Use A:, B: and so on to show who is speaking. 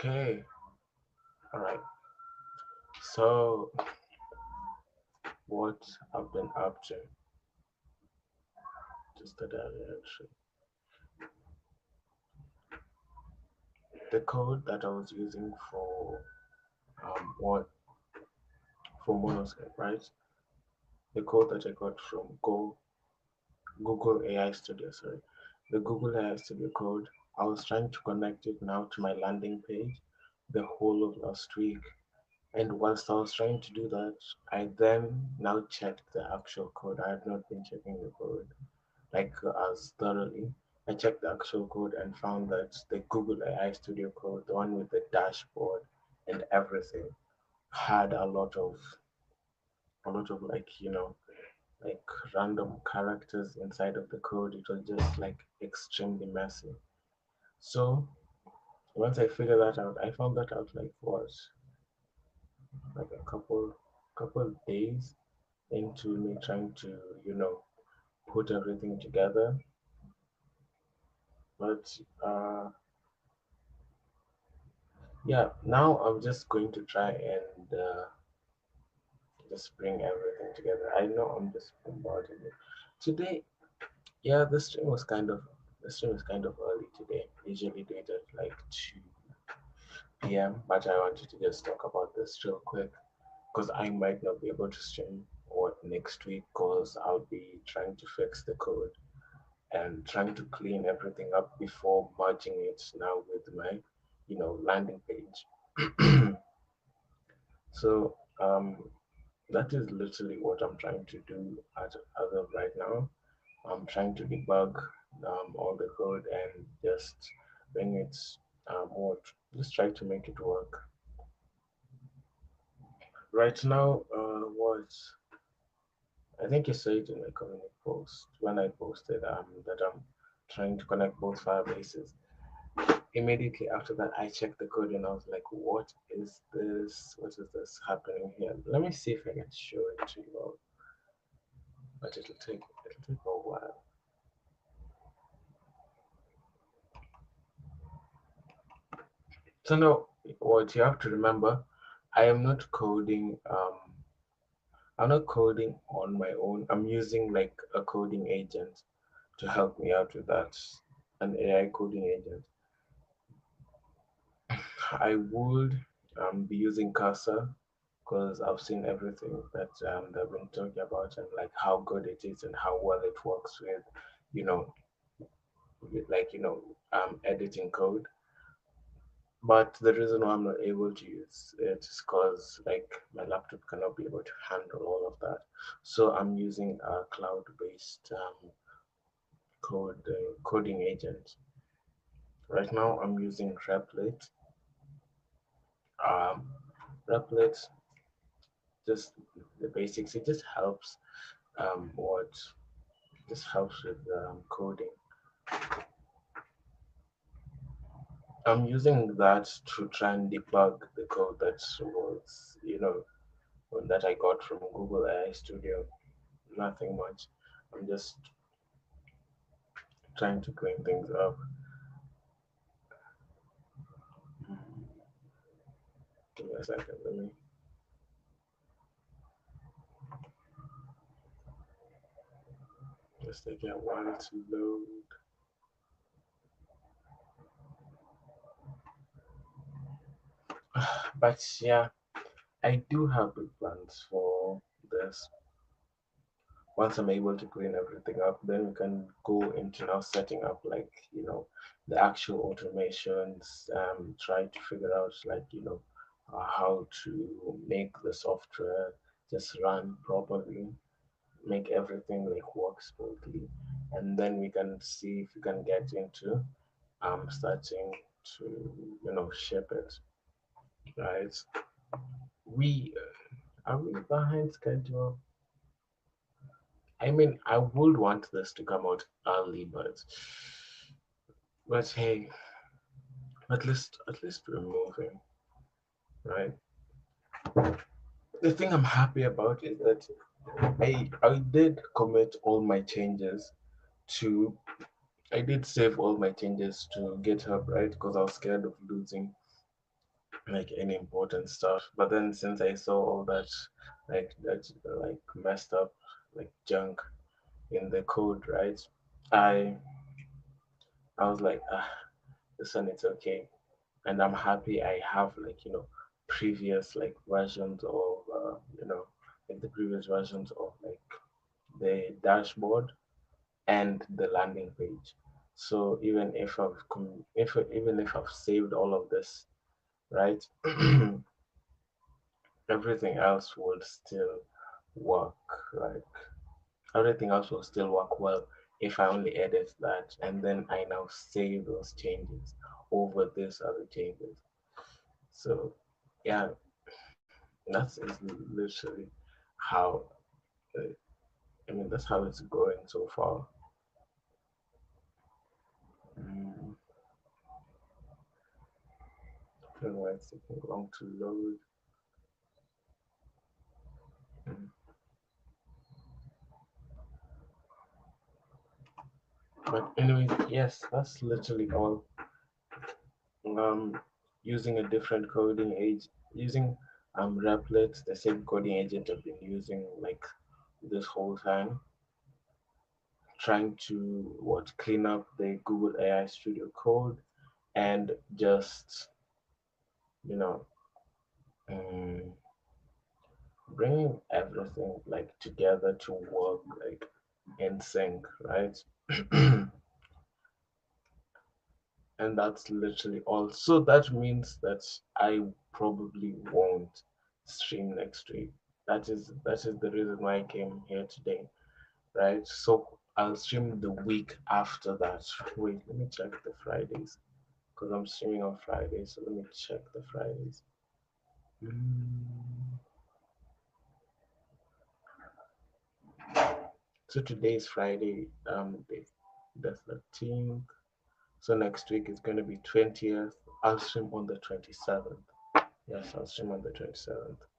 A: Okay, all right. So, what I've been up to just today, actually. The code that I was using for what for Monoscape, right? The code that I got from Google AI Studio, sorry, the Google AI Studio code. I was trying to connect it now to my landing page the whole of last week. And whilst I was trying to do that, I then now checked the actual code. I had not been checking the code like as thoroughly. I checked the actual code and found that the Google AI Studio code, the one with the dashboard and everything, had a lot of like random characters inside of the code. It was just like extremely messy. So once I figured that out, I found that out like what, like a couple days into me trying to, put everything together. But yeah, now I'm just going to try and just bring everything together. I know I'm just bombarding it today. Yeah, the stream is kind of early today. Usually do it at like 2 p.m. But I wanted to just talk about this real quick because I might not be able to stream what next week because I'll be trying to fix the code and trying to clean everything up before merging it now with my, landing page. So that is literally what I'm trying to do as of right now. I'm trying to debug all the code and just bring it more, just try to make it work. Right now, what I think you saw it in my community post when I posted that I'm trying to connect both Firebases. Immediately after that, I checked the code and I was like, "What is this? What is this happening here?" Let me see if I can show it to you all, but it'll take a while. So now, what you have to remember, I am not coding. I'm not coding on my own. I'm using like a coding agent to help me out with that, an AI coding agent. I would be using Casa because I've seen everything that they've been talking about and like how good it is and how well it works with, you know, editing code. But the reason why I'm not able to use it is because like my laptop cannot be able to handle all of that. So I'm using a cloud-based coding agent. Right now I'm using Replit. Um, Replit, just the basics. It just helps what just helps with coding. I'm using that to try and debug the code that I got from Google AI Studio. Nothing much. I'm just trying to clean things up. Give me a second. Let me just take a while to load. But yeah, I do have big plans for this. Once I'm able to clean everything up, then we can go into now setting up the actual automations, try to figure out how to make the software just run properly, make everything like work smoothly, and then we can see if we can get into starting to ship it, right? We are we behind schedule? I mean, I would want this to come out early, but hey, at least we're moving, right? The thing I'm happy about is that I did commit all my changes to I did save all my changes to GitHub, right? Because I was scared of losing. like any important stuff. But then since I saw all that like messed up like junk in the code, right? I I was like, this one it's okay, and I'm happy I have like previous like versions of like the previous versions of like the dashboard and the landing page. So even if I've saved all of this, right, everything else would still work. Like everything else will still work well if I only edit that and then I now save those changes over these other changes. So yeah, that's is literally how uh, I mean that's how it's going so far. Mm, I don't know why it's taking long to load. Mm. But anyways, yes, that's literally all. Um, using a different coding age, using Replit, the same coding agent I've been using like this whole time, trying to what clean up the Google AI Studio code and just you know um, bringing everything like together to work like in sync, right? And that's literally all. So that means that I probably won't stream next week. That is the reason why I came here today, right? So I'll stream the week after that. Wait, let me check the Fridays because I'm streaming on Fridays. So let me check the Fridays. Mm, So today is Friday, the 13th. So next week is going to be 20th. I'll stream on the 27th. Yes, I'll stream on the 27th.